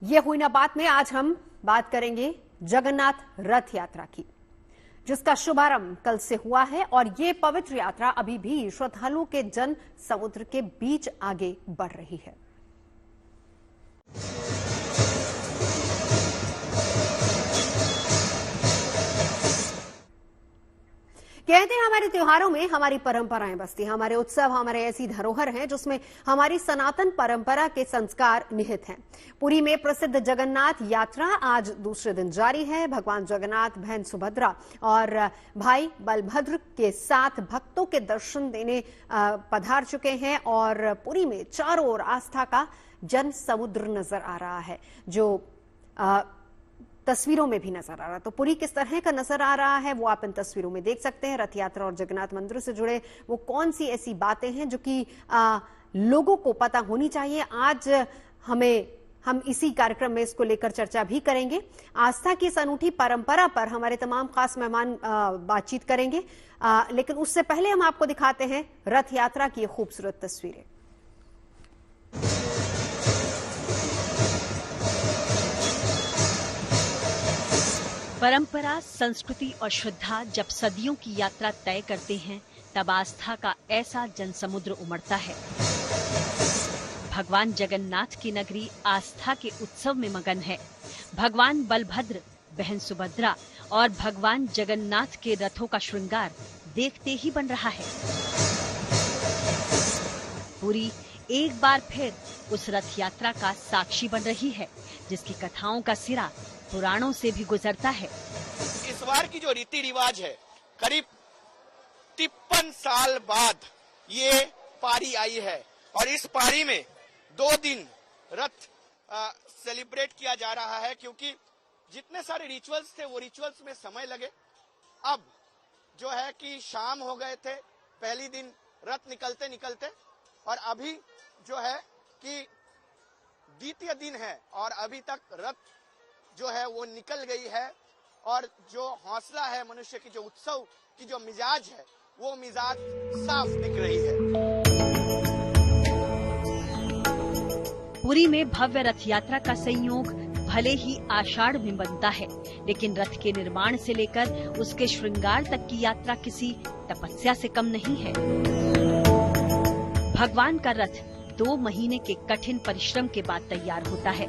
ये हुई ना बात में आज हम बात करेंगे जगन्नाथ रथ यात्रा की, जिसका शुभारंभ कल से हुआ है और ये पवित्र यात्रा अभी भी श्रद्धालुओं के जन समुद्र के बीच आगे बढ़ रही है। कहते हैं हमारे त्योहारों में हमारी परंपराएं बसती हैं, हमारे उत्सव हमारे ऐसी धरोहर हैं जिसमें हमारी सनातन परंपरा के संस्कार निहित हैं। पुरी में प्रसिद्ध जगन्नाथ यात्रा आज दूसरे दिन जारी है। भगवान जगन्नाथ, बहन सुभद्रा और भाई बलभद्र के साथ भक्तों के दर्शन देने पधार चुके हैं और पुरी में चारों ओर आस्था का जन समुद्र नजर आ रहा है, जो तस्वीरों में भी नजर आ रहा है। तो पुरी किस तरह का नजर आ रहा है वो आप इन तस्वीरों में देख सकते हैं। रथ यात्रा और जगन्नाथ मंदिर से जुड़े वो कौन सी ऐसी बातें हैं जो कि लोगों को पता होनी चाहिए, आज हम इसी कार्यक्रम में इसको लेकर चर्चा भी करेंगे। आस्था की इस अनूठी परंपरा पर हमारे तमाम खास मेहमान बातचीत करेंगे, लेकिन उससे पहले हम आपको दिखाते हैं रथ यात्रा की खूबसूरत तस्वीरें। परंपरा, संस्कृति और श्रद्धा जब सदियों की यात्रा तय करते हैं, तब आस्था का ऐसा जनसमुद्र उमड़ता है। भगवान जगन्नाथ की नगरी आस्था के उत्सव में मगन है। भगवान बलभद्र, बहन सुभद्रा और भगवान जगन्नाथ के रथों का श्रृंगार देखते ही बन रहा है। पुरी एक बार फिर उस रथ यात्रा का साक्षी बन रही है, जिसकी कथाओं का सिरा पुराणों से भी गुजरता है। इस बार की जो रीति रिवाज है, करीब 53 साल बाद ये पारी आई है और इस पारी में 2 दिन रथ सेलिब्रेट किया जा रहा है, क्योंकि जितने सारे रिचुअल्स थे वो रिचुअल्स में समय लगे। अब जो है कि शाम हो गए थे पहली दिन रथ निकलते निकलते, और अभी जो है कि द्वितीय दिन है और अभी तक रथ जो है वो निकल गई है और जो हौसला है मनुष्य की, जो उत्सव की जो मिजाज है, वो मिजाज साफ दिख रही है। पुरी में भव्य रथ यात्रा का संयोग भले ही आषाढ़ में बनता है, लेकिन रथ के निर्माण से लेकर उसके श्रृंगार तक की यात्रा किसी तपस्या से कम नहीं है। भगवान का रथ 2 महीने के कठिन परिश्रम के बाद तैयार होता है।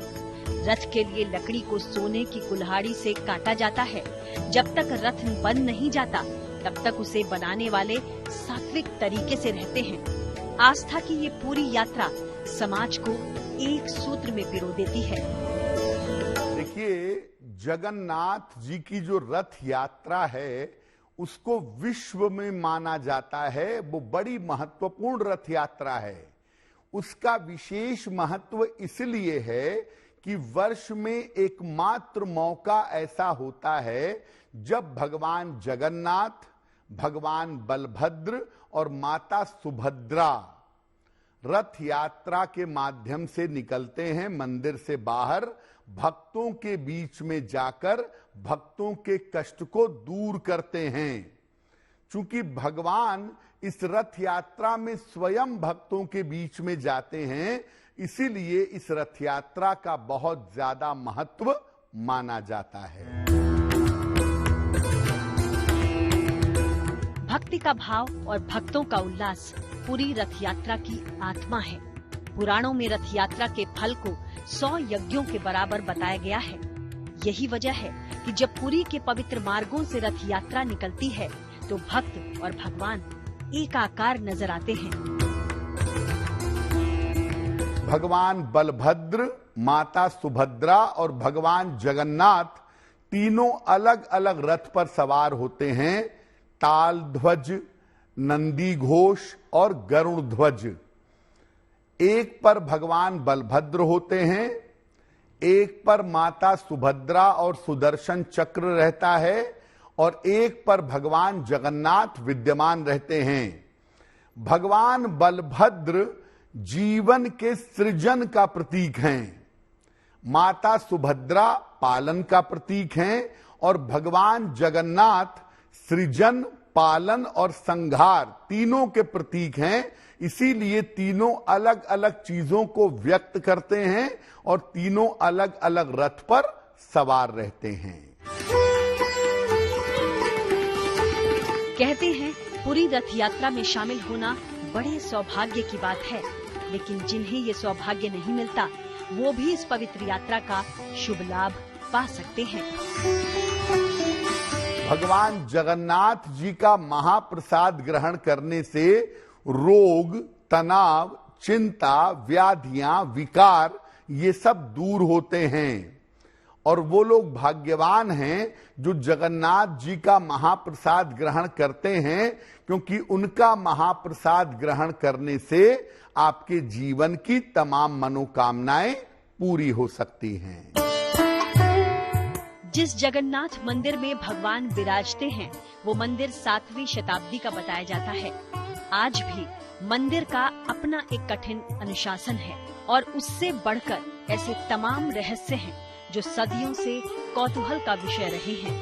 रथ के लिए लकड़ी को सोने की कुल्हाड़ी से काटा जाता है। जब तक रथ बन नहीं जाता, तब तक उसे बनाने वाले सात्विक तरीके से रहते हैं। आस्था की ये पूरी यात्रा समाज को एक सूत्र में पिरो देती है। देखिए, जगन्नाथ जी की जो रथ यात्रा है उसको विश्व में माना जाता है। वो बड़ी महत्वपूर्ण रथ यात्रा है। उसका विशेष महत्व इसलिए है कि वर्ष में एकमात्र मौका ऐसा होता है जब भगवान जगन्नाथ, भगवान बलभद्र और माता सुभद्रा रथ यात्रा के माध्यम से निकलते हैं मंदिर से बाहर, भक्तों के बीच में जाकर भक्तों के कष्ट को दूर करते हैं। चूंकि भगवान इस रथ यात्रा में स्वयं भक्तों के बीच में जाते हैं, इसीलिए इस रथ यात्रा का बहुत ज्यादा महत्व माना जाता है। भक्ति का भाव और भक्तों का उल्लास पूरी रथ यात्रा की आत्मा है। पुराणों में रथ यात्रा के फल को 100 यज्ञों के बराबर बताया गया है। यही वजह है कि जब पुरी के पवित्र मार्गों से रथ यात्रा निकलती है, तो भक्त और भगवान एकाकार नजर आते हैं। भगवान बलभद्र, माता सुभद्रा और भगवान जगन्नाथ तीनों अलग अलग रथ पर सवार होते हैं। ताल ध्वज, नंदी घोष और गरुड़ ध्वज। एक पर भगवान बलभद्र होते हैं, एक पर माता सुभद्रा और सुदर्शन चक्र रहता है और एक पर भगवान जगन्नाथ विद्यमान रहते हैं। भगवान बलभद्र जीवन के सृजन का प्रतीक हैं, माता सुभद्रा पालन का प्रतीक हैं और भगवान जगन्नाथ सृजन, पालन और संहार तीनों के प्रतीक हैं। इसीलिए तीनों अलग अलग चीजों को व्यक्त करते हैं और तीनों अलग अलग रथ पर सवार रहते हैं। कहते हैं पुरी रथ यात्रा में शामिल होना बड़े सौभाग्य की बात है, लेकिन जिन्हें ये सौभाग्य नहीं मिलता वो भी इस पवित्र यात्रा का शुभ लाभ पा सकते हैं। भगवान जगन्नाथ जी का महाप्रसाद ग्रहण करने से रोग, तनाव, चिंता, व्याधियां, विकार ये सब दूर होते हैं और वो लोग भाग्यवान हैं जो जगन्नाथ जी का महाप्रसाद ग्रहण करते हैं, क्योंकि उनका महाप्रसाद ग्रहण करने से आपके जीवन की तमाम मनोकामनाएं पूरी हो सकती हैं। जिस जगन्नाथ मंदिर में भगवान विराजते हैं वो मंदिर 7वीं शताब्दी का बताया जाता है। आज भी मंदिर का अपना एक कठिन अनुशासन है और उससे बढ़कर ऐसे तमाम रहस्य हैं जो सदियों से कौतूहल का विषय रहे हैं।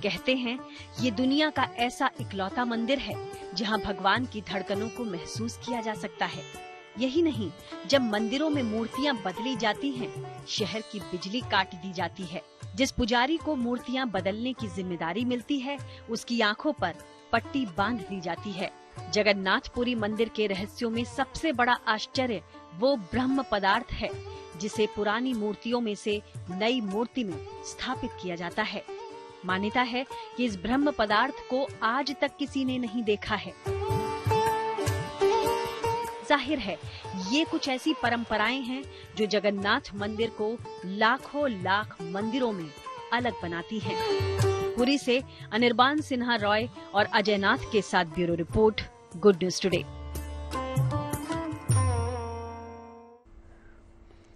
कहते हैं ये दुनिया का ऐसा इकलौता मंदिर है जहां भगवान की धड़कनों को महसूस किया जा सकता है। यही नहीं, जब मंदिरों में मूर्तियां बदली जाती हैं, शहर की बिजली काट दी जाती है। जिस पुजारी को मूर्तियां बदलने की जिम्मेदारी मिलती है उसकी आंखों पर पट्टी बांध दी जाती है। जगन्नाथपुरी मंदिर के रहस्यों में सबसे बड़ा आश्चर्य वो ब्रह्म पदार्थ है जिसे पुरानी मूर्तियों में से नई मूर्ति में स्थापित किया जाता है। मान्यता है कि इस ब्रह्म पदार्थ को आज तक किसी ने नहीं देखा है। जाहिर है ये कुछ ऐसी परंपराएं हैं जो जगन्नाथ मंदिर को लाखों लाख मंदिरों में अलग बनाती हैं। पुरी से अनिर्बान सिन्हा रॉय और अजय नाथ के साथ bureau report, good news today.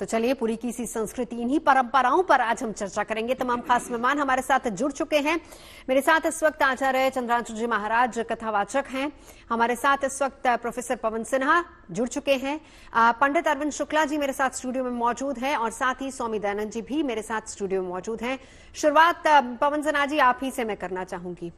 तो चलिए पुरी की इसी संस्कृति, इन्हीं परंपराओं पर आज हम चर्चा करेंगे। तमाम खास मेहमान हमारे साथ जुड़ चुके हैं। मेरे साथ इस वक्त आचार्य चंद्रांशु जी महाराज कथावाचक हैं। हमारे साथ इस वक्त प्रोफेसर पवन सिन्हा जुड़ चुके हैं। पंडित अरविंद शुक्ला जी मेरे साथ स्टूडियो में मौजूद हैं और साथ ही स्वामी दयानंद जी भी मेरे साथ स्टूडियो में मौजूद हैं। शुरुआत पवन सिन्हा जी आप ही से मैं करना चाहूंगी।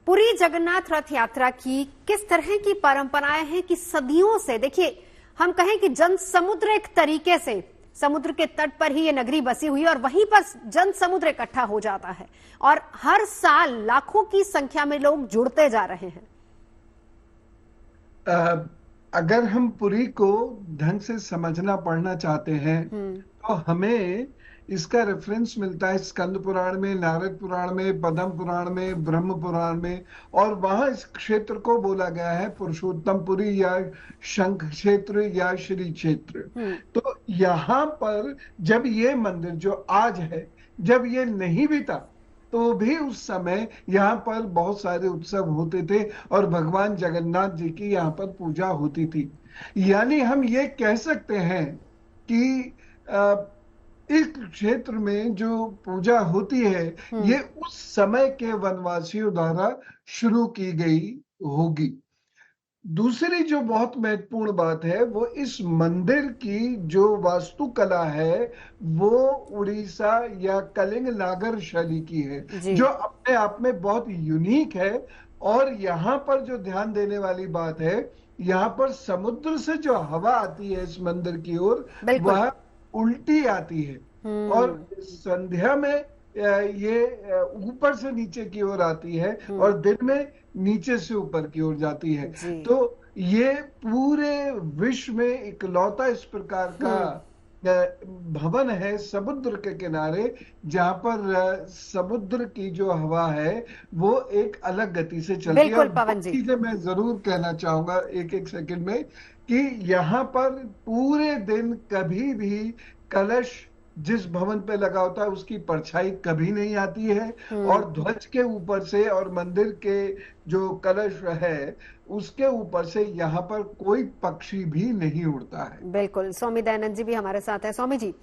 पुरी जगन्नाथ रथ यात्रा की किस तरह की परंपराएं हैं कि सदियों से, देखिए हम कहें कि जन समुद्र एक तरीके से समुद्र के तट पर ही ये नगरी बसी हुई है और वहीं पर जन समुद्र इकट्ठा हो जाता है और हर साल लाखों की संख्या में लोग जुड़ते जा रहे हैं। अगर हम पुरी को ढंग से समझना पढ़ना चाहते हैं तो हमें इसका रेफरेंस मिलता है स्कंद पुराण में, नारद पुराण में, पद्म पुराण में, ब्रह्म पुराण में, और वहां इस क्षेत्र को बोला गया है पुरुषोत्तमपुरी या शंख क्षेत्र या श्री क्षेत्र। तो यहाँ पर जब ये मंदिर जो आज है, जब ये नहीं भी था तो भी उस समय यहाँ पर बहुत सारे उत्सव होते थे और भगवान जगन्नाथ जी की यहाँ पर पूजा होती थी। यानी हम ये कह सकते हैं कि इस क्षेत्र में जो पूजा होती है ये उस समय के वनवासियों द्वारा शुरू की गई होगी। दूसरी जो बहुत महत्वपूर्ण बात है वो इस मंदिर की जो वास्तुकला है वो उड़ीसा या कलिंग नागर शैली की है, जो अपने आप में बहुत यूनिक है। और यहाँ पर जो ध्यान देने वाली बात है, यहाँ पर समुद्र से जो हवा आती है इस मंदिर की ओर वह उल्टी आती है और संध्या में ये ऊपर से नीचे की ओर आती है और दिन में नीचे से ऊपर की ओर जाती है। तो ये पूरे विश्व में इकलौता इस प्रकार का भवन है समुद्र के किनारे, जहां पर समुद्र की जो हवा है वो एक अलग गति से चलती है। बिल्कुल पवन जी, चीजें मैं जरूर कहना चाहूंगा एक सेकंड में कि यहाँ पर पूरे दिन कभी भी कलश जिस भवन पे लगा होता है उसकी परछाई कभी नहीं आती है और ध्वज के ऊपर से और मंदिर के जो कलश है उसके ऊपर से यहाँ पर कोई पक्षी भी नहीं उड़ता है। बिल्कुल। स्वामी दयानंद जी भी हमारे साथ है। स्वामी जी,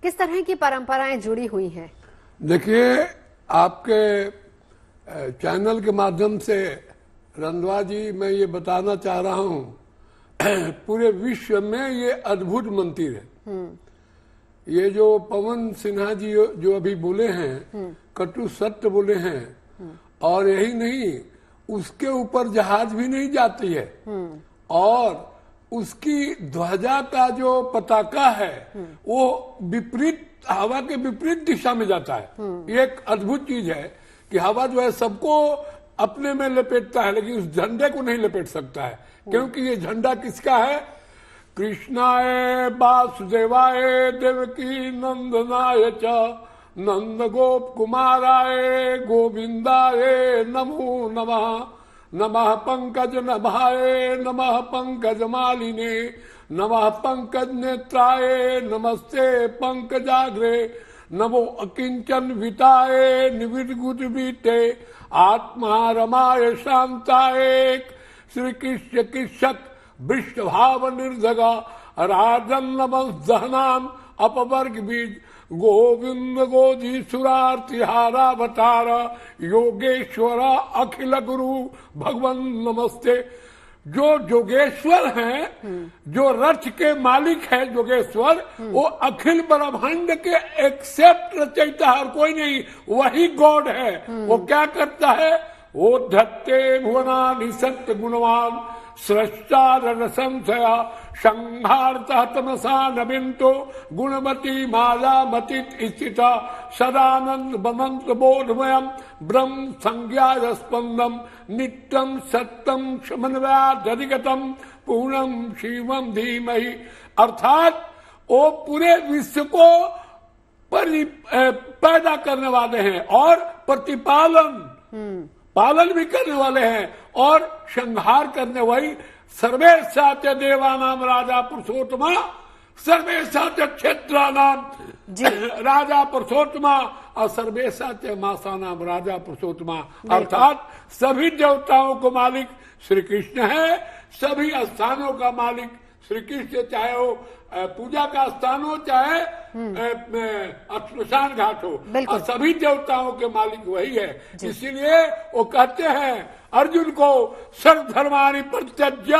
किस तरह की परंपराएं जुड़ी हुई हैं? देखिए, आपके चैनल के माध्यम से रंधवा जी मैं ये बताना चाह रहा हूँ पूरे विश्व में ये अद्भुत मंदिर है। ये जो पवन सिन्हा जी जो अभी बोले हैं कटु सत्य बोले हैं, और यही नहीं उसके ऊपर जहाज भी नहीं जाती है और उसकी ध्वजा का जो पताका है वो विपरीत, हवा के विपरीत दिशा में जाता है। ये एक अद्भुत चीज है कि हवा जो है सबको अपने में लपेटता है, लेकिन उस झंडे को नहीं लपेट सकता है, क्योंकि ये झंडा किसका है? कृष्णाय वासुदेवाय देवकी नंदनाय च नंद गोप कुमाराय गोविंदाय नमो नमः। नमः पंकज नभाय नमः पंकज मालिने नमः पंकज नेत्राय नमस्ते पंकजाग्रे नमो अकिंचन विताय निविर्गुटवीते आत्मा रमाय शांताय श्री कृष्ण कृषक वृषभाव निर्जगा राजन नमस्दहनाम अपवर्ग बीज गोविंद गोधी सुरार्तिहारावतार योगेश्वर अखिल गुरु भगवन नमस्ते। जो योगेश्वर हैं, जो रथ के मालिक है योगेश्वर, वो अखिल ब्रह्मांड के एक्सेप्ट रचयिता है और कोई नहीं, वही गॉड है। वो क्या करता है? वो धत्ते भुवनानि सत्य गुणवान स्रष्टा संशया संहारता तमसा नबिंतो गुणमती माया मतित स्थिता सदानंद बमंत्र बोधमयम ब्रह्म संज्ञा स्पंदम नित्यम सत्यम समन्वयाधिगतम पूर्णम शिवम धीमहि। अर्थात वो पूरे विश्व को पैदा करने वाले हैं और पालन भी करने वाले हैं और संहार करने, वही सर्वेशाच देवानाम राजा पुरुषोत्तमा सर्वेशाच क्षेत्रानाम राजा पुरुषोत्तमा और सर्वेशाच मासानाम राजा पुरुषोत्तमा। अर्थात सभी देवताओं को मालिक श्री कृष्ण है, सभी स्थानों का मालिक श्री कृष्ण, चाहे वो पूजा का स्थान हो चाहे श्मशान घाट हो, और सभी देवताओं के मालिक वही है। इसीलिए वो कहते हैं अर्जुन को सर्वधर्माणि परित्यज्य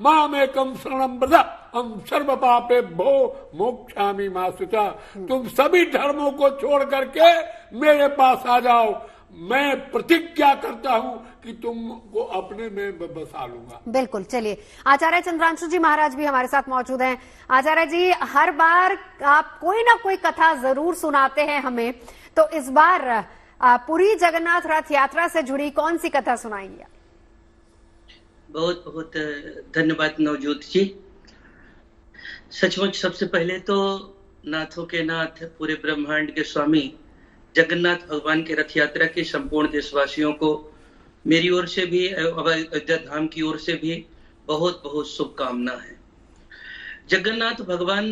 मामेकं शरणं व्रज हम सर्व पापे भो मोक्षामि मा शुचा। तुम सभी धर्मों को छोड़ करके मेरे पास आ जाओ, मैं प्रतिज्ञा करता हूं कि तुमको अपने में बसा लूंगा। बिल्कुल। चलिए, आचार्य चंद्रांशु जी महाराज भी हमारे साथ मौजूद हैं। आचार्य जी, हर बार आप कोई ना कोई कथा जरूर सुनाते हैं हमें, तो इस बार पुरी जगन्नाथ रथ यात्रा से जुड़ी कौन सी कथा सुनाएंगे? बहुत बहुत धन्यवाद नवजोत जी। सचमुच सबसे पहले तो नाथों के नाथ, पूरे ब्रह्मांड के स्वामी जगन्नाथ भगवान के रथ यात्रा के संपूर्ण देशवासियों को मेरी ओर से भी, अयोध्या धाम की ओर से भी बहुत बहुत शुभकामना है। जगन्नाथ भगवान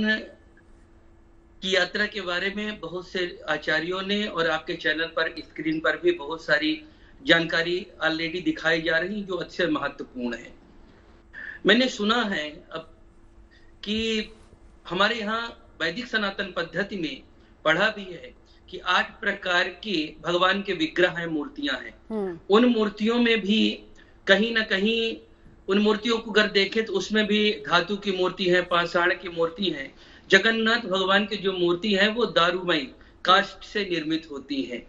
की यात्रा के बारे में बहुत से आचार्यों ने और आपके चैनल पर, स्क्रीन पर भी बहुत सारी जानकारी ऑलरेडी दिखाई जा रही, जो अत्यंत महत्वपूर्ण है। मैंने सुना है अब कि हमारे यहाँ वैदिक सनातन पद्धति में पढ़ा भी है कि 8 प्रकार की भगवान के विग्रह हैं, मूर्तियां हैं। उन मूर्तियों में भी कहीं ना कहीं, उन मूर्तियों को अगर देखें तो उसमें भी धातु की मूर्ति है, पाषाण की मूर्ति है। जगन्नाथ भगवान की जो मूर्ति है वो दारुमय काष्ठ से निर्मित होती है।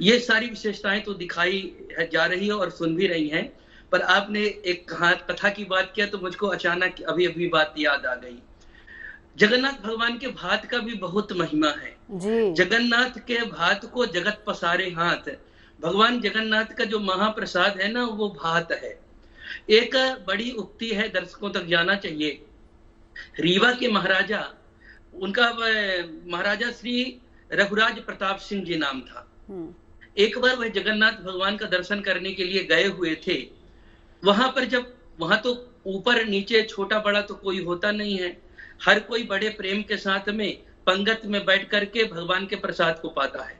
ये सारी विशेषताएं तो दिखाई जा रही है और सुन भी रही हैं, पर आपने एक कथा की बात किया तो मुझको अचानक अभी बात याद आ गई। जगन्नाथ भगवान के भात का भी बहुत महिमा है जी। जगन्नाथ के भात को जगत पसारे हाथ, भगवान जगन्नाथ का जो महाप्रसाद है ना, वो भात है। एक बड़ी उक्ति है, दर्शकों तक जाना चाहिए। रीवा के महाराजा, उनका महाराजा श्री रघुराज प्रताप सिंह जी नाम था। एक बार वह जगन्नाथ भगवान का दर्शन करने के लिए गए हुए थे। वहां तो ऊपर नीचे छोटा बड़ा तो कोई होता नहीं है, हर कोई बड़े प्रेम के साथ में पंगत में बैठ करके भगवान के प्रसाद को पाता है।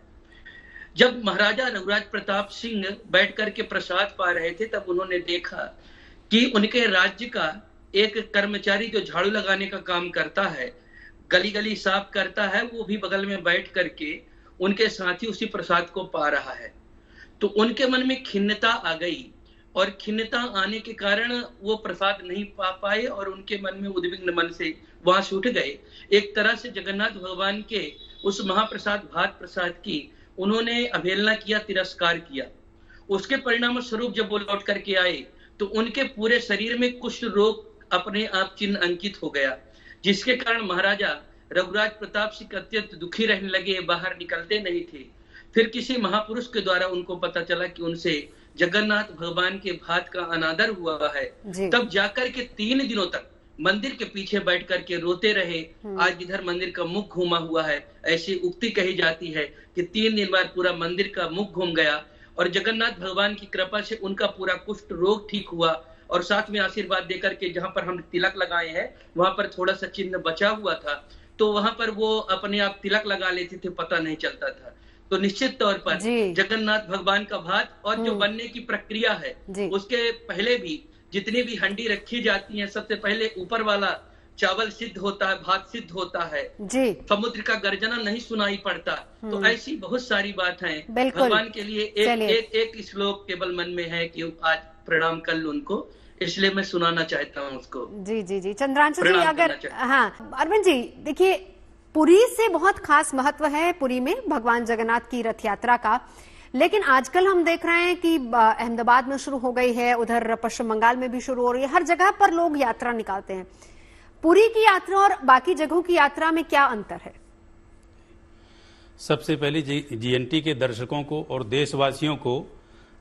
जब महाराजा रघुराज प्रताप सिंह बैठ करके प्रसाद पा रहे थे, तब उन्होंने देखा कि उनके राज्य का एक कर्मचारी जो झाड़ू लगाने का काम करता है, गली गली साफ करता है, वो भी बगल में बैठ करके उनके साथ ही उसी प्रसाद को पा रहा है। तो उनके मन में खिन्नता आ गई, और खिन्नता आने के कारण वो प्रसाद नहीं पा पाए और उनके मन में उद्विग्न मन से वहां से उठ गए। एक तरह से जगन्नाथ भगवान के उस महाप्रसाद भात प्रसाद की उन्होंने अवहेलना किया, तिरस्कार किया। उसके परिणाम स्वरूप जब वो लौट करके आए तो उनके पूरे शरीर में कुष्ठ रोग अपने आप चिन्ह अंकित हो गया, जिसके कारण महाराजा रघुराज प्रताप सिंह अत्यंत दुखी रहने लगे, बाहर निकलते नहीं थे। फिर किसी महापुरुष के द्वारा उनको पता चला कि उनसे जगन्नाथ भगवान के भात का अनादर हुआ है। तब जाकर के 3 दिनों तक मंदिर के पीछे बैठ करके रोते रहे। आज इधर मंदिर का मुख घूमा हुआ है, ऐसी उक्ति कही जाती है कि 3 दिन बाद पूरा मंदिर का मुख घूम गया और जगन्नाथ भगवान की कृपा से उनका पूरा कुष्ठ रोग ठीक हुआ। और साथ में आशीर्वाद देकर के जहां पर हम तिलक लगाए हैं वहां पर थोड़ा सा चिन्ह बचा हुआ था, तो वहां पर वो अपने आप तिलक लगा लेते थे, पता नहीं चलता था। तो निश्चित तौर पर जगन्नाथ भगवान का भात और जो बनने की प्रक्रिया है उसके पहले भी जितनी भी हंडी रखी जाती है, सबसे पहले ऊपर वाला चावल सिद्ध होता है, भात सिद्ध होता है, समुद्र का गर्जना नहीं सुनाई पड़ता। तो ऐसी बहुत सारी बात है। भगवान के लिए एक श्लोक केवल मन में है कि आज प्रणाम कर लूं उनको, इसलिए मैं सुनाना चाहता हूँ उसको। जी चंद्रांशु जी, अगर हाँ अरविंद जी, देखिए पुरी से बहुत खास महत्व है पुरी में भगवान जगन्नाथ की रथ यात्रा का, लेकिन आजकल हम देख रहे हैं कि अहमदाबाद में शुरू हो गई है, उधर पश्चिम बंगाल में भी शुरू हो रही है, हर जगह पर लोग यात्रा निकालते हैं। पुरी की यात्रा और बाकी जगहों की यात्रा में क्या अंतर है? सबसे पहले जीएनटी के दर्शकों को और देशवासियों को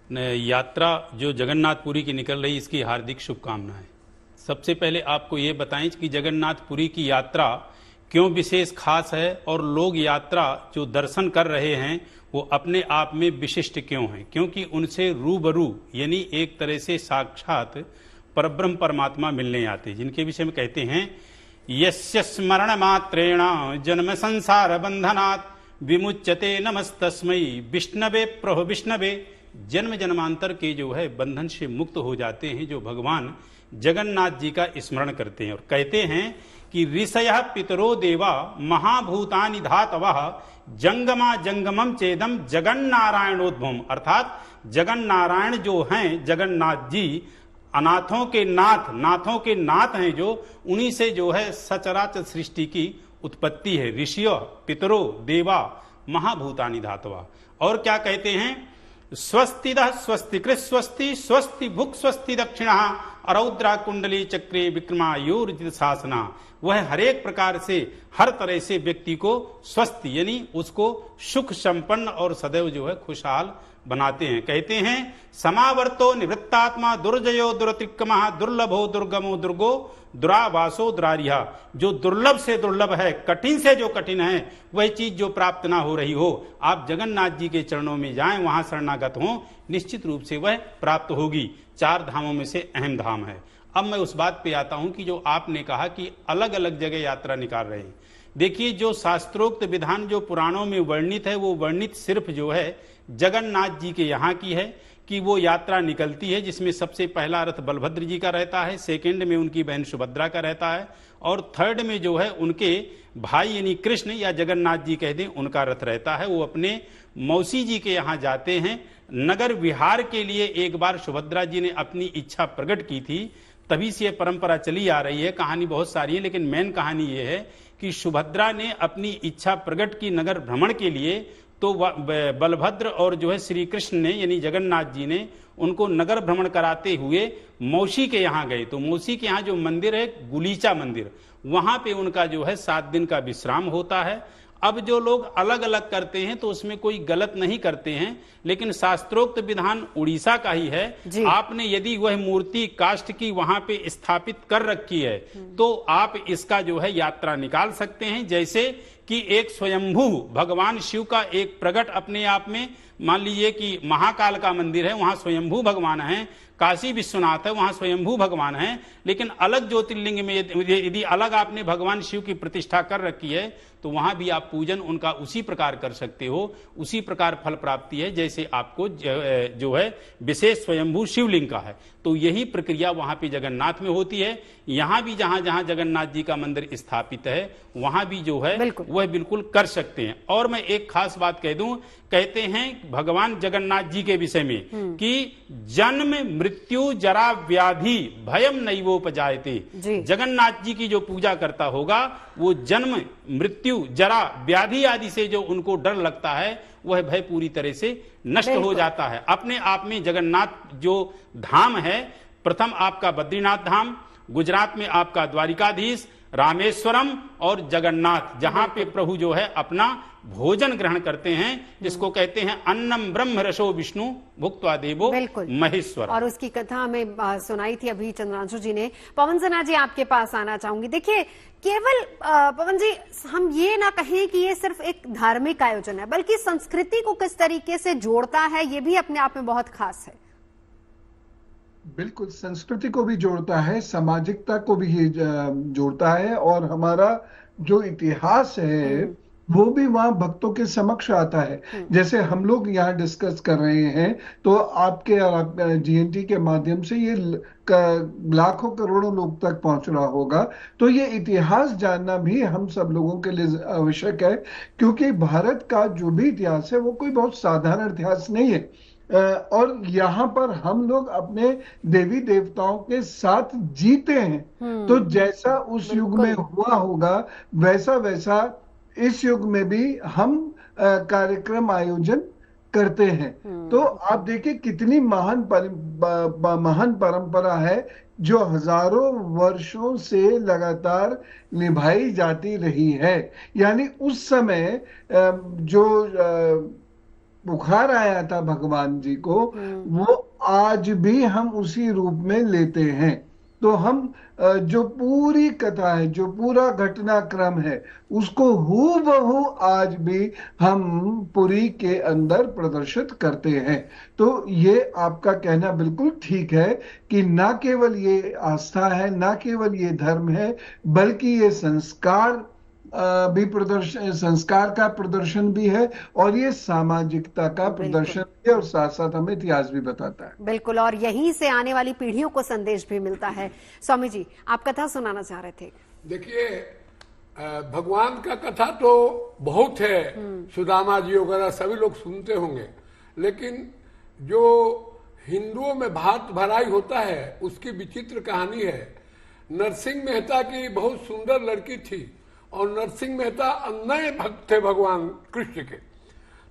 यात्रा जो जगन्नाथपुरी की निकल रही इसकी हार्दिक शुभकामनाएं। सबसे पहले आपको ये बताएं कि जगन्नाथपुरी की यात्रा क्यों विशेष खास है और लोग यात्रा जो दर्शन कर रहे हैं वो अपने आप में विशिष्ट क्यों हैं, क्योंकि उनसे रूबरू यानी एक तरह से साक्षात परब्रह्म परमात्मा मिलने आते, जिनके विषय में कहते हैं यस्य स्मरण मात्रेण जन्म संसार बंधनात् विमुच्यते नमस्तस्मै विष्णवे प्रभु विष्णवे। जन्म जन्मांतर के जो है बंधन से मुक्त हो जाते हैं जो भगवान जगन्नाथ जी का स्मरण करते हैं और कहते हैं कि ऋषयः पितरो देवा महाभूतानि धातवः जंगमा जंगमम चेदम जगन्नारायणोद्भवम, अर्थात जगन्नारायण जो हैं जगन्नाथ जी अनाथों के नाथ, नाथों के नाथ हैं, जो उन्हीं से जो है सचराचर सृष्टि की उत्पत्ति है। ऋषियो पितरो देवा महाभूतानि धातवा। और क्या कहते हैं स्वस्तिदः स्वस्तिकृत स्वस्ति स्वस्ति भुक् स्वस्ति दक्षिणा अरौद्रा कुंडली चक्रे विक्रमायुर्जित शासना। वह हरेक प्रकार से हर तरह से व्यक्ति को स्वस्थ यानी उसको सुख संपन्न और सदैव जो है खुशहाल बनाते हैं। कहते हैं समावर्तो निवृत्तात्मा दुर्जयो दुरतिक्रमः दुर्लभो दुर्गमो दुर्गो दुरावासो दुरारिहा। जो दुर्लभ से दुर्लभ है, कठिन से जो कठिन है, वह चीज जो प्राप्त ना हो रही हो, आप जगन्नाथ जी के चरणों में जाएं, वहां शरणागत हों, निश्चित रूप से वह प्राप्त होगी। 4 धामों में से अहम धाम है। अब मैं उस बात पे आता हूं कि जो आपने कहा कि अलग अलग जगह यात्रा निकाल रहे हैं। देखिए जो शास्त्रोक्त विधान जो पुराणों में वर्णित है वो वर्णित सिर्फ जो है जगन्नाथ जी के यहाँ की है कि वो यात्रा निकलती है, जिसमें सबसे पहला रथ बलभद्र जी का रहता है, सेकंड में उनकी बहन सुभद्रा का रहता है और थर्ड में जो है उनके भाई यानी कृष्ण या जगन्नाथ जी कह दें उनका रथ रहता है। वो अपने मौसी जी के यहाँ जाते हैं। नगर विहार के लिए एक बार सुभद्रा जी ने अपनी इच्छा प्रकट की थी, तभी से परंपरा चली आ रही है। कहानी बहुत सारी है लेकिन मेन कहानी ये है कि सुभद्रा ने अपनी इच्छा प्रकट की नगर भ्रमण के लिए, तो बलभद्र और जो है श्री कृष्ण ने यानी जगन्नाथ जी ने उनको नगर भ्रमण कराते हुए मौसी के यहाँ गए। तो मौसी के यहाँ जो मंदिर है गुलीचा मंदिर, वहां पे उनका जो है 7 दिन का विश्राम होता है। अब जो लोग अलग अलग करते हैं तो उसमें कोई गलत नहीं करते हैं, लेकिन शास्त्रोक्त विधान उड़ीसा का ही है। आपने यदि वह मूर्ति काष्ठ की वहां पे स्थापित कर रखी है तो आप इसका जो है यात्रा निकाल सकते हैं। जैसे कि एक स्वयंभू भगवान शिव का एक प्रकट अपने आप में, मान लीजिए कि महाकाल का मंदिर है, वहां स्वयंभू भगवान है, काशी विश्वनाथ है, वहां स्वयंभू भगवान है, लेकिन अलग ज्योतिर्लिंग में यदि अलग आपने भगवान शिव की प्रतिष्ठा कर रखी है तो वहां भी आप पूजन उनका उसी प्रकार कर सकते हो, उसी प्रकार फल प्राप्ति है जैसे आपको जो है विशेष स्वयंभू शिवलिंग का है। तो यही प्रक्रिया वहां पे जगन्नाथ में होती है। यहां भी जहां जहां जगन्नाथ जी का मंदिर स्थापित है वहां भी जो है वह बिल्कुल कर सकते हैं। और मैं एक खास बात कह दूं, कहते हैं भगवान जगन्नाथ जी के विषय में कि जन्म मृत्यु जरा व्याधि भयम नैवोपजायते। जगन्नाथ जी की जो पूजा करता होगा वो जन्म मृत्यु जरा व्याधि आदि से जो उनको डर लगता है वह भय पूरी तरह से नष्ट हो जाता है। अपने आप में जगन्नाथ जो धाम है, प्रथम आपका बद्रीनाथ धाम, गुजरात में आपका द्वारिकाधीश, रामेश्वरम और जगन्नाथ, जहां पे प्रभु जो है अपना भोजन ग्रहण करते हैं, जिसको कहते हैं अन्नम ब्रह्म रसो विष्णु भुक्त्वा देवो महेश्वर। और उसकी कथा हमें सुनाई थी अभी चंद्रांशु जी ने। पवन सिन्हा जी, आपके पास आना चाहूंगी। देखिए, केवल पवन जी, हम ये ना कहें कि ये सिर्फ एक धार्मिक आयोजन है, बल्कि संस्कृति को किस तरीके से जोड़ता है, ये भी अपने आप में बहुत खास है। बिल्कुल, संस्कृति को भी जोड़ता है, सामाजिकता को भी जोड़ता है, और हमारा जो इतिहास है वो भी वहां भक्तों के समक्ष आता है। जैसे हम लोग यहाँ डिस्कस कर रहे हैं, तो आपके और जीएनटी के माध्यम से ये लाखों करोड़ों लोग तक पहुंच रहा होगा। तो ये इतिहास जानना भी हम सब लोगों के लिए आवश्यक है, क्योंकि भारत का जो भी इतिहास है वो कोई बहुत साधारण इतिहास नहीं है। और यहाँ पर हम लोग अपने देवी देवताओं के साथ जीते हैं। तो जैसा उस युग में हुआ होगा, वैसा वैसा इस युग में भी हम कार्यक्रम आयोजन करते हैं। तो आप देखिए कितनी महान परंपरा है जो हजारों वर्षों से लगातार निभाई जाती रही है। यानी उस समय जो बुखार आया था भगवान जी को, वो आज भी हम उसी रूप में लेते हैं। तो हम जो पूरी कथा है, जो पूरा घटनाक्रम है, उसको हूबहू आज भी हम पुरी के अंदर प्रदर्शित करते हैं। तो ये आपका कहना बिल्कुल ठीक है कि ना केवल ये आस्था है, ना केवल ये धर्म है, बल्कि ये संस्कार भी प्रदर्शन, संस्कार का प्रदर्शन भी है, और ये सामाजिकता का प्रदर्शन भी है, और साथ साथ हमें इतिहास भी बताता है। बिल्कुल, और यहीं से आने वाली पीढ़ियों को संदेश भी मिलता है। स्वामी जी, आप कथा सुनाना चाह रहे थे। देखिए, भगवान का कथा तो बहुत है, सुदामा जी वगैरह सभी लोग सुनते होंगे, लेकिन जो हिंदुओं में भात भराई होता है उसकी विचित्र कहानी है। नरसिंह मेहता की बहुत सुंदर लड़की थी, और नरसिंह मेहता नए भक्त थे भगवान कृष्ण के।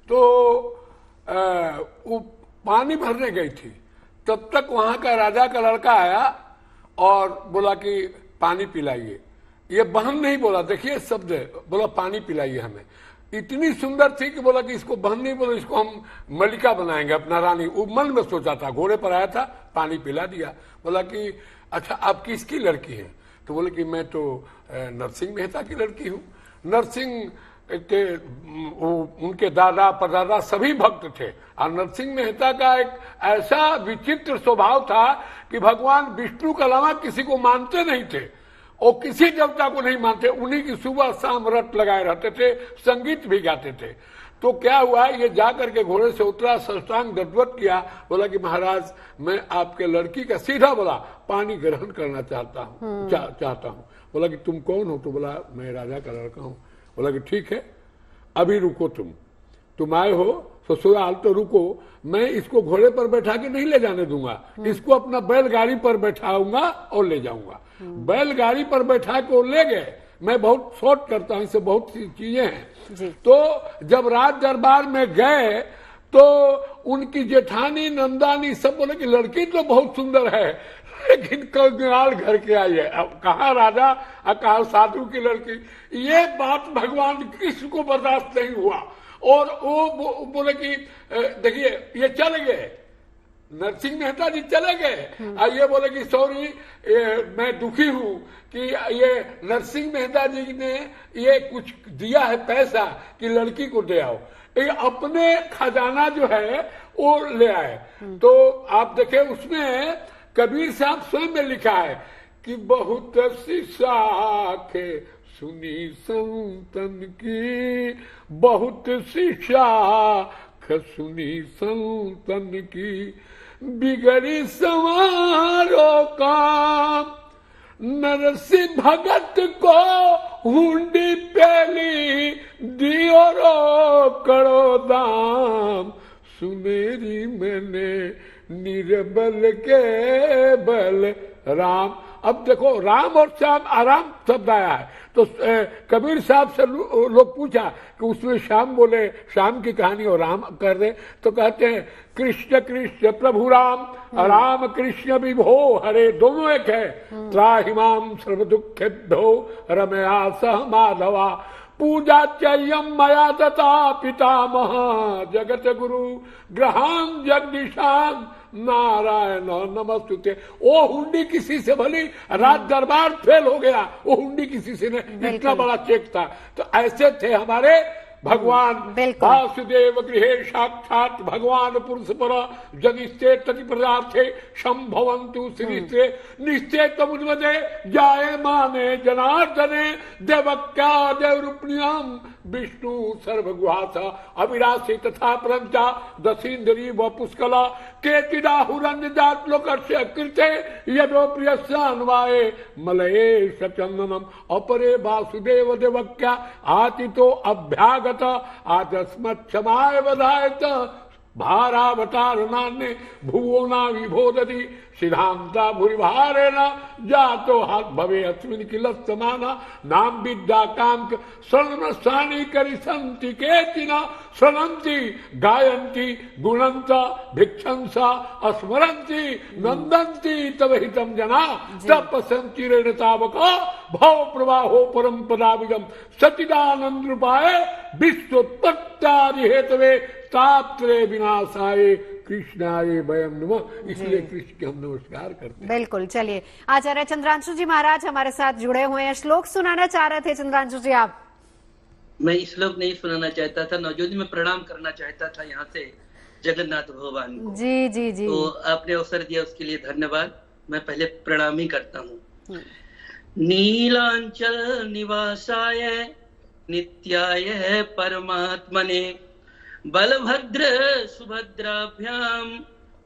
तो वो पानी भरने गई थी, तब तक वहां का राजा का लड़का आया और बोला कि पानी पिलाइए। ये बहन नहीं बोला, देखिए शब्द है, बोला पानी पिलाइए हमें। इतनी सुंदर थी कि बोला कि इसको बहन नहीं बोला, इसको हम मलिका बनाएंगे, अपना रानी। वो मन में सोचा था, घोड़े पर आया था, पानी पिला दिया। बोला कि अच्छा आप किसकी लड़की है? तो बोले कि मैं तो नरसिंह मेहता की लड़की हूँ। नरसिंह के उनके दादा परदादा सभी भक्त थे, और नरसिंह मेहता का एक ऐसा विचित्र स्वभाव था कि भगवान विष्णु के अलावा किसी को मानते नहीं थे, और किसी देवता को नहीं मानते। उन्हीं की सुबह शाम रट लगाए रहते थे, संगीत भी गाते थे। तो क्या हुआ, ये जाकर के घोड़े से उतरा, साष्टांग दंडवत किया, बोला कि महाराज मैं आपके लड़की का, सीधा बोला, पानी ग्रहण करना चाहता हूँ। बोला कि तुम कौन हो? तो बोला मैं राजा का लड़का हूँ। बोला कि ठीक है, अभी रुको, तुम आए हो ससुराल तो रुको, मैं इसको घोड़े पर बैठा के नहीं ले जाने दूंगा, इसको अपना बैलगाड़ी पर बैठाऊंगा और ले जाऊंगा। बैलगाड़ी पर बैठा के वो ले गए। मैं बहुत शॉर्ट करता हूँ, इससे बहुत सी चीजें हैं। तो जब राज दरबार में गए तो उनकी जेठानी नंदानी सब बोले कि लड़की तो बहुत सुंदर है, लेकिन कंगाल घर के आई है। अब कहा राजा और कहा साधु की लड़की। ये बात भगवान कृष्ण को बर्दाश्त नहीं हुआ, और वो बोले कि देखिए ये चले गए, नरसिंह मेहता जी चले गए। और ये बोले कि सॉरी, मैं दुखी हूं कि ये नरसिंह मेहता जी ने ये कुछ दिया है पैसा कि लड़की को दे आओ। ये अपने खजाना जो है वो ले आए। तो आप देखें उसमें कबीर साहब स्वयं में लिखा है कि बहुत सी साखें सुनी संतन की, बहुत सी शाख सुनी संतन की, बिगड़ी संवारो काम, नरसिंह भगत को हुंडी पेली, दियो रो करो दाम, सुनेरी मैंने निर्बल के बल राम। अब देखो राम और श्याम, आराम शब्द आया है, तो कबीर साहब से लोग पूछा कि उसमें श्याम बोले, श्याम की कहानी और राम कर रहे, तो कहते हैं कृष्ण कृष्ण प्रभु राम, राम कृष्ण विभो हरे, दोनों एक है। त्राहिमाम सर्व दुखेभ्यो रमया सह माधवा, पूजा चयम मया दता पितामह, जगत गुरु ग्रहान जगदीशान नारायण नमस्तुते। वो हुंडी किसी से भली, राज दरबार फेल हो गया, वो हुंडी किसी से नहीं, इतना बड़ा चेक था। तो ऐसे थे हमारे भगवान वासुदेव गृहे साक्षात भगवान पुरुष पर जनिष्ठे तति पदार्थे संभवन्तु श्रीस्ते निश्चय तमुन्मदे जाये माने जनार्दने देवक्या देवरूपिण्याम विष्णु सर्वगुहास अविरासी तथा परंचा दशीन्द्री व पुष्कला केचिदाहुरन्यजात लोकस्य कृते यदो प्रियस्यान्वाये मलये सचन्दनम अपरे वासुदेव देवक्या आतितो अभ्यागत आजस्मच्छमाय वधायत भारावतार नान्य भुवोना विभोदति सिद्धांता भूरिभारेण जातो हाथ भवे अस्मिन् किल समाना नाम विद्या काम शरणस्थानी करिसन्ति केचिना शरणन्ति गायन्ति गुणन्ता भिक्षंसा स्मरन्ति नन्दन्ति तव हितं जना तपस्यन्ति रेण तावका भव प्रवाहो परम पदाविदम सच्चिदानंद रूपाय विश्वोत्पत्त्यादि हेतवे तात्रे विनाशाय कृष्णाय वयम नमः। इसलिए कृष्ण के हम नमस्कार करते हैं। बिल्कुल। चलिए, आचार्य चंद्रांशु जी महाराज हमारे साथ जुड़े हुए हैं, श्लोक सुनाना चाह रहे थे चंद्रांशु जी आप। मैं श्लोक नहीं सुनाना चाहता था, नवजोत में प्रणाम करना चाहता था यहाँ से जगन्नाथ भगवान को। जी जी जी। तो आपने अवसर दिया उसके लिए धन्यवाद। मैं पहले प्रणाम ही करता हूँ। नीलांचल निवासाय नित्याय परमात्मने बलभद्र सुभद्राभ्याम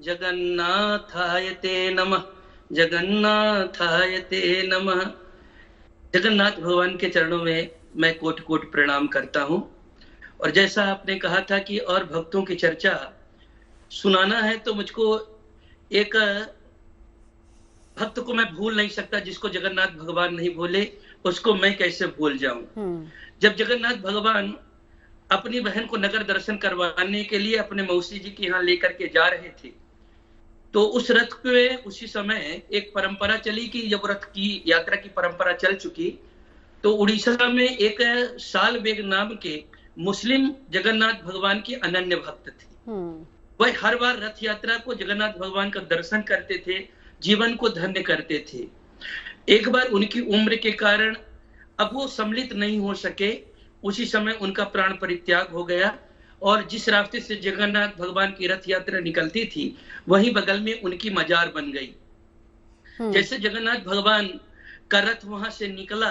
जगन्नाथाय ते नमः, जगन्नाथाय ते नमः। जगन्नाथ भगवान के चरणों में मैं कोट कोट प्रणाम करता हूँ। और जैसा आपने कहा था कि और भक्तों की चर्चा सुनाना है, तो मुझको एक भक्त को मैं भूल नहीं सकता जिसको जगन्नाथ भगवान नहीं भूले, उसको मैं कैसे भूल जाऊं। जब जगन्नाथ भगवान अपनी बहन को नगर दर्शन करवाने के लिए अपने मौसी जी के यहाँ लेकर के जा रहे थे, तो उस रथ पे उसी समय एक परंपरा चली कि जब रथ की यात्रा की परंपरा चल चुकी, तो उड़ीसा में एक साल बेग नाम के मुस्लिम जगन्नाथ भगवान की अनन्य भक्त थे। वह हर बार रथ यात्रा को जगन्नाथ भगवान का दर्शन करते थे, जीवन को धन्य करते थे। एक बार उनकी उम्र के कारण अब वो सम्मिलित नहीं हो सके, उसी समय उनका प्राण परित्याग हो गया। और जिस रास्ते से जगन्नाथ भगवान की रथ यात्रा निकलती थी, वहीं बगल में उनकी मजार बन गई। जैसे जगन्नाथ भगवान का रथ वहां से निकला,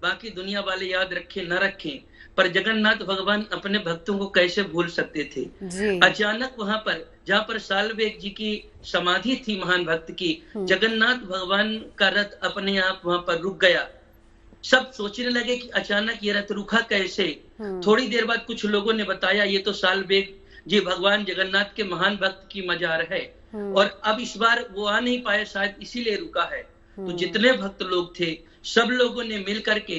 बाकी दुनिया वाले याद रखें न रखें, पर जगन्नाथ भगवान अपने भक्तों को कैसे भूल सकते थे। अचानक वहां पर जहाँ पर सालवेग जी की समाधि थी महान भक्त की, जगन्नाथ भगवान का रथ अपने आप वहां पर रुक गया। सब सोचने लगे कि अचानक ये रथ रुका कैसे। थोड़ी देर बाद कुछ लोगों ने बताया ये तो सालवेग जी भगवान जगन्नाथ के महान भक्त की मजार है, और अब इस बार वो आ नहीं पाए, शायद इसीलिए रुका है। तो जितने भक्त लोग थे सब लोगों ने मिल करके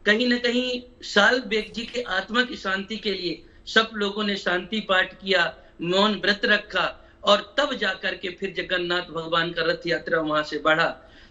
कहीं न कहीं सालवेग जी के आत्मा की शांति के लिए सब लोगों ने शांति पाठ किया, मौन व्रत रखा, और तब जाकर के फिर जगन्नाथ भगवान का रथ यात्रा वहां से बढ़ा।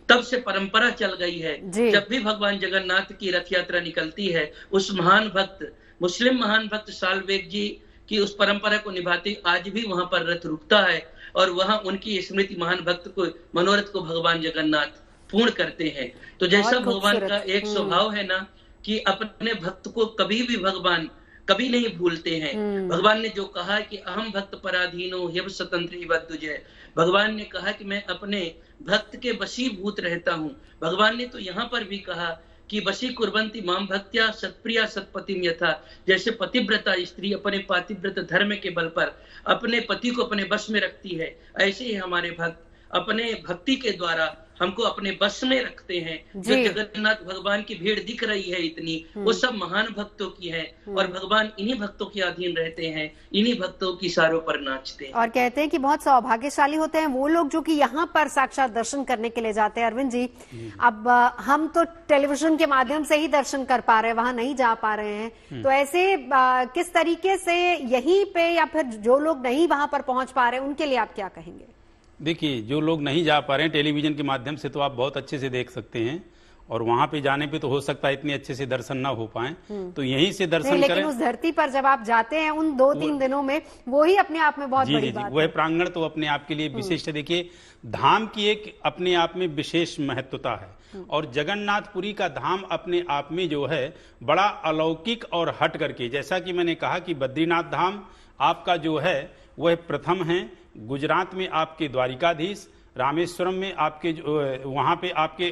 तब से परंपरा चल गई है, जब भी भगवान जगन्नाथ की रथ यात्रा निकलती है, उस महान भक्त मुस्लिम महान भक्त सालवेग जी की उस परंपरा को निभाते आज भी वहां पर रथ रुकता है, और वहां उनकी स्मृति महान भक्त को मनोरथ को भगवान जगन्नाथ पूर्ण करते हैं। तो जैसा भगवान का एक स्वभाव है ना कि अपने भक्त को कभी भी भगवान कभी नहीं भूलते हैं। भगवान ने जो कहा कि अहम भक्त पराधीनो यव स्वतंत्र बद्धुजय, भगवान ने कहा कि मैं अपने भक्त के वशीभूत रहता हूँ। भगवान ने तो यहाँ पर भी कहा कि वशी कुर्वन्ति माम भक्त्या सत्प्रिया सत्पतिम यथा, जैसे पतिव्रता स्त्री अपने पातिव्रत धर्म के बल पर अपने पति को अपने वश में रखती है, ऐसे ही हमारे भक्त अपने भक्ति के द्वारा हमको अपने बस में रखते हैं। जो जगन्नाथ भगवान की भीड़ दिख रही है इतनी, वो सब महान भक्तों की है और भगवान इन्हीं भक्तों के अधीन रहते हैं, इन्हीं भक्तों की इशारों पर नाचते हैं। और कहते हैं कि बहुत सौभाग्यशाली होते हैं वो लोग जो कि यहाँ पर साक्षात दर्शन करने के लिए जाते हैं। अरविंद जी, अब हम तो टेलीविजन के माध्यम से ही दर्शन कर पा रहे हैं, वहां नहीं जा पा रहे हैं, तो ऐसे किस तरीके से यहीं पे या फिर जो लोग नहीं वहां पर पहुंच पा रहे हैं उनके लिए आप क्या कहेंगे? देखिए, जो लोग नहीं जा पा रहे हैं टेलीविजन के माध्यम से तो आप बहुत अच्छे से देख सकते हैं, और वहां पे जाने पे तो हो सकता है इतने अच्छे से दर्शन ना हो पाए, तो यहीं से दर्शन करें। लेकिन उस धरती पर जब आप जाते हैं उन 2-3 दिनों में, वो ही अपने आप में बहुत बड़ी बात है। वह प्रांगण तो अपने आप के लिए विशिष्ट है। देखिए, धाम की एक अपने आप में विशेष महत्वता है, और जगन्नाथपुरी का धाम अपने आप में जो है बड़ा अलौकिक और हट करके, जैसा कि मैंने कहा कि बद्रीनाथ धाम आपका जो है वह प्रथम है, गुजरात में आपके द्वारिकाधीश, रामेश्वरम में आपके वहां पे आपके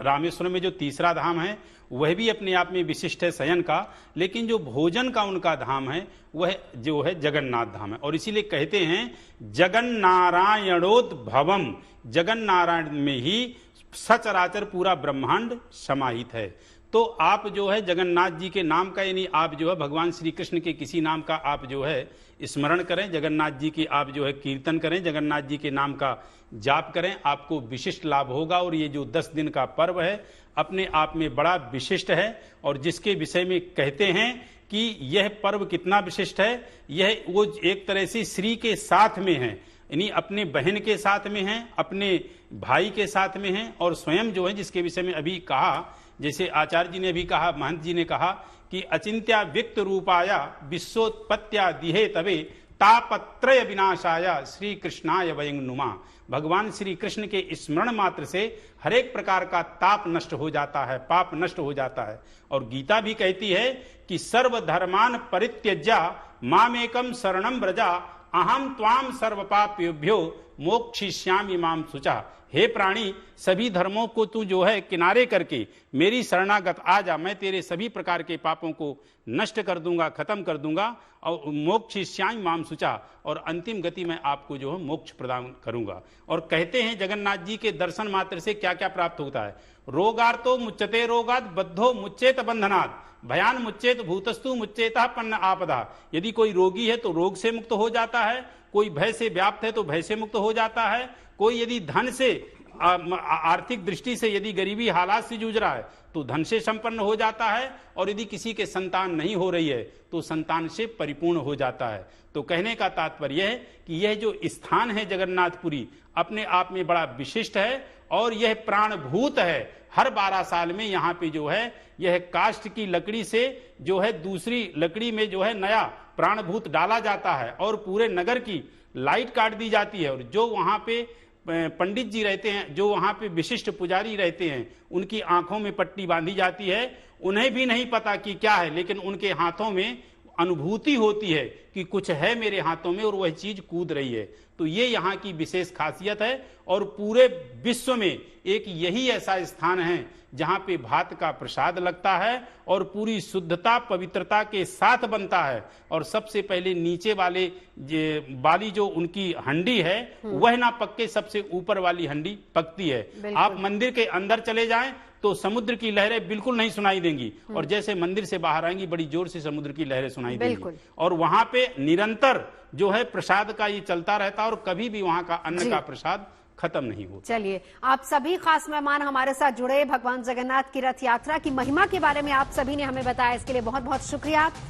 रामेश्वरम में जो तीसरा धाम है वह भी अपने आप में विशिष्ट है शयन का, लेकिन जो भोजन का उनका धाम है वह जो है जगन्नाथ धाम है। और इसीलिए कहते हैं जगन्नारायणोद्भवम, जगन्नारायण में ही सचराचर पूरा ब्रह्मांड समाहित है। तो आप जो है जगन्नाथ जी के नाम का, यानी आप जो है भगवान श्री कृष्ण के किसी नाम का आप जो है स्मरण करें, जगन्नाथ जी की आप जो है कीर्तन करें, जगन्नाथ जी के नाम का जाप करें, आपको विशिष्ट लाभ होगा। और ये जो 10 दिन का पर्व है अपने आप में बड़ा विशिष्ट है, और जिसके विषय में कहते हैं कि यह पर्व कितना विशिष्ट है, यह वो एक तरह से श्री के साथ में है, यानी अपने बहन के साथ में है, अपने भाई के साथ में है, और स्वयं जो है जिसके विषय में अभी कहा, जैसे आचार्य जी ने भी कहा, महंत जी ने कहा कि अचिंत्या व्यक्त रूपाया विश्वोत्पत्त्या दिहे तवे तापत्रय विनाशाया श्री कृष्णाय वयं नुमा। भगवान श्री कृष्ण के स्मरण मात्र से हरेक प्रकार का ताप नष्ट हो जाता है, पाप नष्ट हो जाता है। और गीता भी कहती है कि सर्वधर्मान परित्यज्य मामेकम शरणं व्रजा अहम त्वाम सर्व पापेभ्यो मोक्षयिष्यामि माम शुचा। हे प्राणी, सभी धर्मों को तू जो है किनारे करके मेरी शरणागत आ जा, मैं तेरे सभी प्रकार के पापों को नष्ट कर दूंगा, खत्म कर दूंगा, और मोक्षयिष्यामि माम शुचा, और अंतिम गति में आपको जो है मोक्ष प्रदान करूंगा। और कहते हैं जगन्नाथ जी के दर्शन मात्र से क्या क्या प्राप्त होता है। रोगार्तो मुच्यते रोगाद, बद्धो मुच्येत बंधनात्, भयान मुच्येत भूतस्तु मुच्येतः पन्न आपदा। यदि कोई रोगी है तो रोग से मुक्त हो जाता है, कोई भय से व्याप्त है तो भय से मुक्त हो जाता है, कोई यदि धन से आर्थिक दृष्टि से यदि गरीबी हालात से जूझ रहा है तो धन से संपन्न हो जाता है, और यदि किसी के संतान नहीं हो रही है तो संतान से परिपूर्ण हो जाता है। तो कहने का तात्पर्य है कि यह जो स्थान है जगन्नाथपुरी अपने आप में बड़ा विशिष्ट है, और यह प्राणभूत है। हर 12 साल में यहाँ पे जो है यह काष्ठ की लकड़ी से जो है दूसरी लकड़ी में जो है नया प्राणभूत डाला जाता है, और पूरे नगर की लाइट काट दी जाती है। और जो वहां पे पंडित जी रहते हैं, जो वहां पे विशिष्ट पुजारी रहते हैं, उनकी आंखों में पट्टी बांधी जाती है। उन्हें भी नहीं पता कि क्या है, लेकिन उनके हाथों में अनुभूति होती है कि कुछ है मेरे हाथों में, और वह चीज कूद रही है। तो ये यहाँ की विशेष खासियत है, और पूरे विश्व में एक यही ऐसा स्थान है जहां पे भात का प्रसाद लगता है और पूरी शुद्धता पवित्रता के साथ बनता है। और सबसे पहले नीचे वाली जो उनकी हंडी है वह ना पक के सबसे ऊपर वाली हंडी पकती है। आप मंदिर के अंदर चले जाएं तो समुद्र की लहरें बिल्कुल नहीं सुनाई देंगी, और जैसे मंदिर से बाहर आएंगी बड़ी जोर से समुद्र की लहरें सुनाई देंगी। और वहां पे निरंतर जो है प्रसाद का ये चलता रहता है, और कभी भी वहां का अन्न का प्रसाद खत्म नहीं होता। चलिए, आप सभी खास मेहमान हमारे साथ जुड़े, भगवान जगन्नाथ की रथ यात्रा की महिमा के बारे में आप सभी ने हमें बताया, इसके लिए बहुत बहुत शुक्रिया।